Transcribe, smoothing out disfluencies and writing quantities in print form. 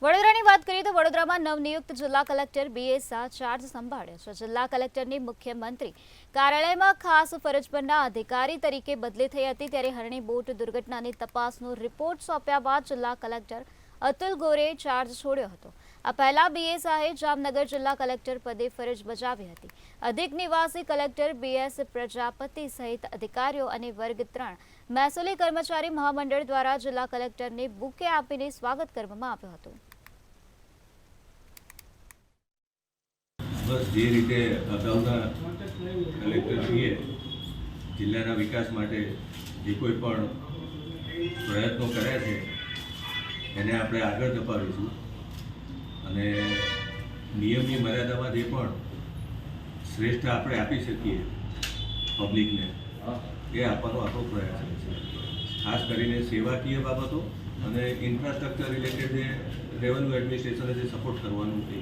વડોદરાની વાત કરીએ તો વડોદરામાં નવનિયુક્ત જિલ્લા કલેક્ટર BS શાહ ચાર્જ સંભાળ્યો છે। જિલ્લા કલેક્ટરની મુખ્યમંત્રી કાર્યાલયમાં ખાસ ફરજ પરના અધિકારી તરીકે બદલી થઈ હતી, ત્યારે હરણી બોટ દુર્ઘટનાની તપાસનો રિપોર્ટ સોંપ્યા બાદ જિલ્લા કલેક્ટર અતુલ ગોરેએ ચાર્જ છોડ્યો હતો। આ પહેલા BS શાહે જામનગર જિલ્લા કલેક્ટર પદે ફરજ બજાવી હતી। અધિક નિવાસી કલેક્ટર BS પ્રજાપતિ સહિત અધિકારીઓ અને વર્ગ 3 મહેસૂલી કર્મચારી મહામંડળ દ્વારા જિલ્લા કલેક્ટરને બુકે આપીને સ્વાગત કરવામાં આવ્યું હતું। બસ જે રીતે અગાઉના કલેક્ટરશ્રીએ જિલ્લાના વિકાસ માટે જે કોઈ પણ પ્રયત્નો કર્યા છે એને આપણે આગળ ધપાવીશું અને નિયમની મર્યાદામાં જે પણ શ્રેષ્ઠ આપણે આપી શકીએ પબ્લિકને એ આપવાનો આપણો પ્રયાસ છે। ખાસ કરીને સેવાકીય બાબતો અને ઇન્ફ્રાસ્ટ્રક્ચર રિલેટેડ જે રેવન્યુ એડમિનિસ્ટ્રેશને જે સપોર્ટ કરવાનું છે